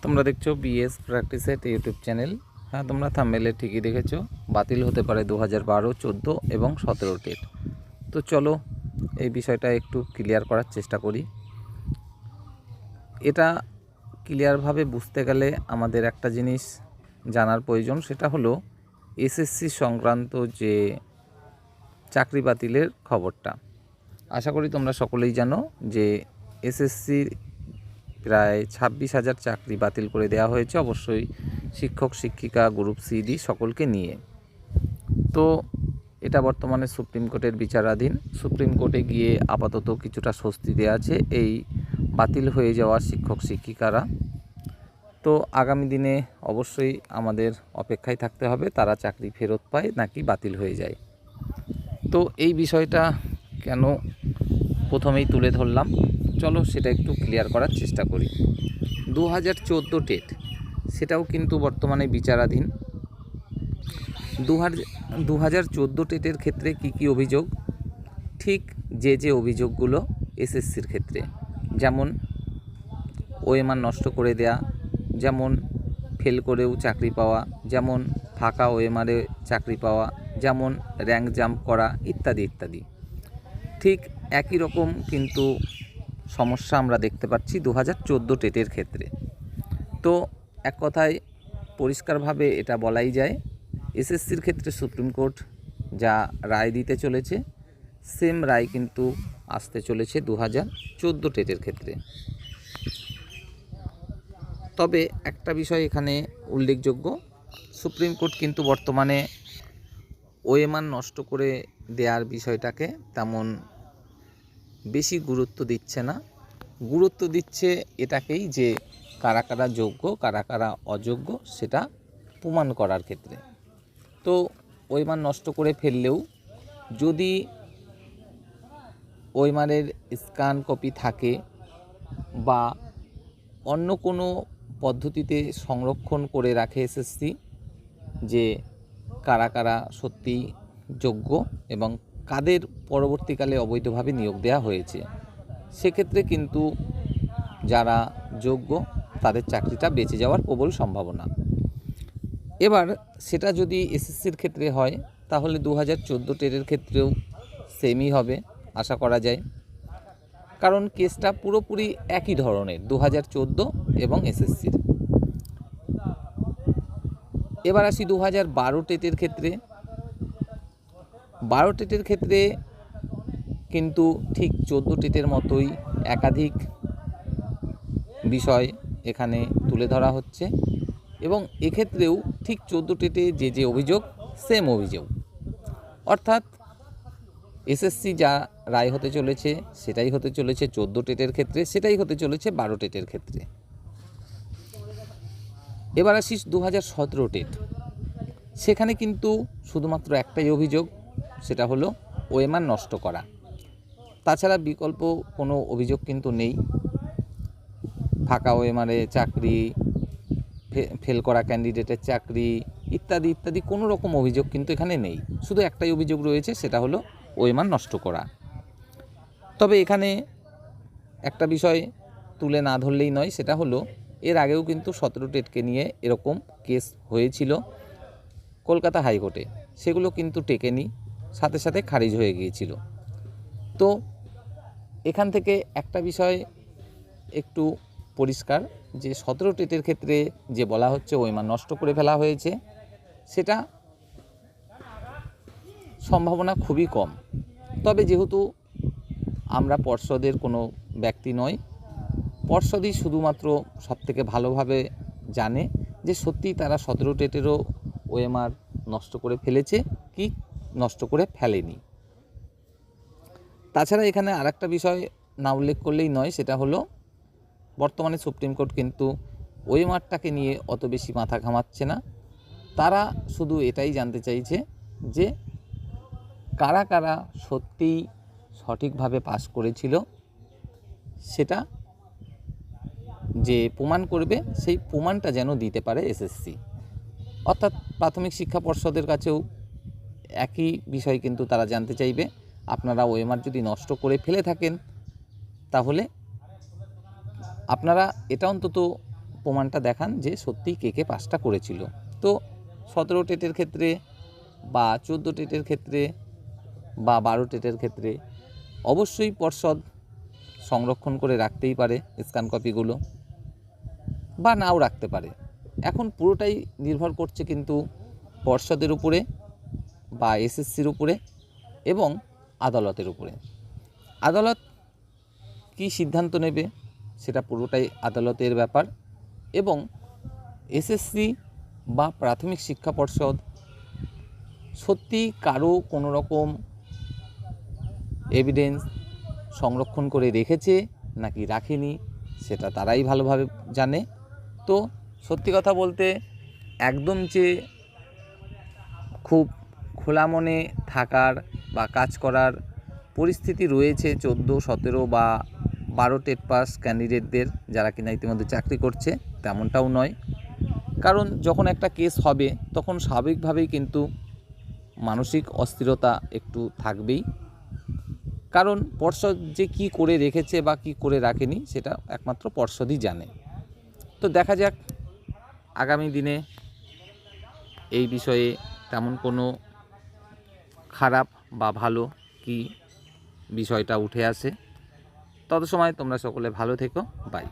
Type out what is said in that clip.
তোমরা দেখছো BS practice এট YouTube channel. হ্যাঁ, তোমরা থাম্বনেলে ঠিকই দেখেছো, বাতিল হতে পারে 2012, 14 এবং 17 টেট। তো চলো এই বিষয়টা একটু ক্লিয়ার করার চেষ্টা করি। এটা ক্লিয়ারভাবে বুঝতে গেলে আমাদের একটা জিনিস জানার প্রয়োজন, সেটা হলো এসএসসি সংক্রান্ত যে চাকরি বাতিলের খবরটা। আশা করি তোমরা সকলেই জানো যে এসএসসির প্রায় 26,000 চাকরি বাতিল করে দেওয়া হয়েছে, অবশ্যই শিক্ষক শিক্ষিকা গ্রুপ সিডি সকলকে নিয়ে। তো এটা বর্তমানে সুপ্রিম কোর্টের বিচারাধীন। সুপ্রিম কোর্টে গিয়ে আপাতত কিছুটা স্বস্তি দেওয়া আছে এই বাতিল হয়ে যাওয়া শিক্ষক শিক্ষিকারা। তো আগামী দিনে অবশ্যই আমাদের অপেক্ষায় থাকতে হবে তারা চাকরি ফেরত পায় নাকি বাতিল হয়ে যায়। তো এই বিষয়টা কেন প্রথমেই তুলে ধরলাম, চলো সেটা একটু ক্লিয়ার করার চেষ্টা করি। 2014 টেট সেটাও কিন্তু বর্তমানে বিচারাধীন। 2014 টেটের ক্ষেত্রে কি অভিযোগ, ঠিক যে অভিযোগগুলো এসএসসির ক্ষেত্রে, যেমন ওএমআর নষ্ট করে দেয়া, যেমন ফেল করেও চাকরি পাওয়া, যেমন ফাঁকা ওএমআরে চাকরি পাওয়া, যেমন র্যাঙ্ক জাম্প করা ইত্যাদি ইত্যাদি, ঠিক একই রকম কিন্তু সমস্যা আমরা দেখতে পাচ্ছি 2014 টেটের ক্ষেত্রে। তো এক কথায় পরিষ্কারভাবে এটা বলাই যায়, এসএসসির ক্ষেত্রে সুপ্রিম কোর্ট যা রায় দিতে চলেছে সেম রায় কিন্তু আসতে চলেছে 2014 টেটের ক্ষেত্রে। তবে একটা বিষয় এখানে উল্লেখযোগ্য, সুপ্রিম কোর্ট কিন্তু বর্তমানে ওএমআর নষ্ট করে দেওয়ার বিষয়টাকে তেমন বেশি গুরুত্ব দিচ্ছে না। গুরুত্ব দিচ্ছে এটাকেই যে কারা কারা যোগ্য কারা কারা অযোগ্য সেটা প্রমাণ করার ক্ষেত্রে। তো ওএমআর নষ্ট করে ফেললেও যদি ওএমআরের স্ক্যান কপি থাকে বা অন্য কোনো পদ্ধতিতে সংরক্ষণ করে রাখে এসএসসি যে কারা কারা সত্যি যোগ্য এবং কাদের পরবর্তীকালে অবৈধভাবে নিয়োগ দেওয়া হয়েছে, সেক্ষেত্রে কিন্তু যারা যোগ্য তাদের চাকরিটা বেঁচে যাওয়ার প্রবল সম্ভাবনা। এবার সেটা যদি এসএসসির ক্ষেত্রে হয় তাহলে 2014 টেটের ক্ষেত্রেও সেমই হবে আশা করা যায়, কারণ কেসটা পুরোপুরি একই ধরনের 2014 এবং এসএসসির। এবার আসি 2012 টেটের ক্ষেত্রে। 12 টেটের ক্ষেত্রে কিন্তু ঠিক 14 টেটের মতোই একাধিক বিষয় এখানে তুলে ধরা হচ্ছে এবং এক্ষেত্রেও ঠিক 14 টেটে যে অভিযোগ সেম অভিযোগ, অর্থাৎ এসএসসি যা রায় হতে চলেছে সেটাই হতে চলেছে 14 টেটের ক্ষেত্রে, সেটাই হতে চলেছে 12 টেটের ক্ষেত্রে। এবার আসিস 2017 টেট। সেখানে কিন্তু শুধুমাত্র একটাই অভিযোগ, সেটা হলো ওএমআর নষ্ট করা, তাছাড়া বিকল্প কোনো অভিযোগ কিন্তু নেই। ফাঁকা ওএমআরে চাকরি, ফেল করা ক্যান্ডিডেটের চাকরি ইত্যাদি ইত্যাদি কোনো রকম অভিযোগ কিন্তু এখানে নেই, শুধু একটাই অভিযোগ রয়েছে, সেটা হলো ওএমআর নষ্ট করা। তবে এখানে একটা বিষয় তুলে না ধরলেই নয়, সেটা হলো এর আগেও কিন্তু 17 টেটকে নিয়ে এরকম কেস হয়েছিল কলকাতা হাইকোর্টে, সেগুলো কিন্তু টেকেনি, সাথে সাথে খারিজ হয়ে গিয়েছিল। তো এখান থেকে একটা বিষয় একটু পরিষ্কার যে 17 টেটের ক্ষেত্রে যে বলা হচ্ছে ওএমআর নষ্ট করে ফেলা হয়েছে, সেটা সম্ভাবনা খুবই কম। তবে যেহেতু আমরা পর্ষদের কোনো ব্যক্তি নয়, পর্ষদই শুধুমাত্র সবথেকে ভালোভাবে জানে যে সত্যি তারা 17 টেটেরও ওএমআর নষ্ট করে ফেলেছে কি নষ্ট করে ফেলেনি। তাছাড়া এখানে আরেকটা বিষয় না উল্লেখ করলেই নয়, সেটা হলো বর্তমানে সুপ্রিম কোর্ট কিন্তু ওএমআরটাকে নিয়ে অত বেশি মাথা ঘামাচ্ছে না। তারা শুধু এটাই জানতে চাইছে যে কারা কারা সত্যিই সঠিকভাবে পাস করেছিল, সেটা যে প্রমাণ করবে সেই প্রমাণটা যেন দিতে পারে এসএসসি। অর্থাৎ প্রাথমিক শিক্ষা পর্ষদের কাছেও একই বিষয় কিন্তু তারা জানতে চাইবে, আপনারা ওএমআর যদি নষ্ট করে ফেলে থাকেন তাহলে আপনারা এটা অন্তত প্রমাণটা দেখান যে সত্যিই কে পাসটা করেছিল। তো 17 টেটের ক্ষেত্রে বা 14 টেটের ক্ষেত্রে বা 12 টেটের ক্ষেত্রে অবশ্যই পর্ষদ সংরক্ষণ করে রাখতেই পারে স্ক্যান কপিগুলো, বা নাও রাখতে পারে। এখন পুরোটাই নির্ভর করছে কিন্তু পর্ষদের উপরে বা এসএসসির উপরে এবং আদালতের উপরে। আদালত কী সিদ্ধান্ত নেবে সেটা পুরোটাই আদালতের ব্যাপার, এবং এসএসসি বা প্রাথমিক শিক্ষা পর্ষদ সত্যি কারো কোনো রকম এভিডেন্স সংরক্ষণ করে রেখেছে নাকি রাখেনি সেটা তারাই ভালোভাবে জানে। তো সত্যি কথা বলতে একদম যে খুব খোলা মনে থাকার বা কাজ করার পরিস্থিতি রয়েছে 14, 17 বা 12 টেট পাস ক্যান্ডিডেটদের যারা কিনা ইতিমধ্যে চাকরি করছে, তেমনটাও নয়। কারণ যখন একটা কেস হবে তখন স্বাভাবিকভাবেই কিন্তু মানসিক অস্থিরতা একটু থাকবেই, কারণ পর্ষদ যে কী করে রেখেছে বা কী করে রাখেনি সেটা একমাত্র পর্ষদই জানে। তো দেখা যাক আগামী দিনে এই বিষয়ে তেমন কোনো খারাপ বা ভালো কি বিষয়টা উঠে আসে। তত সময় তোমরা সকলে ভালো থেকো। বাই।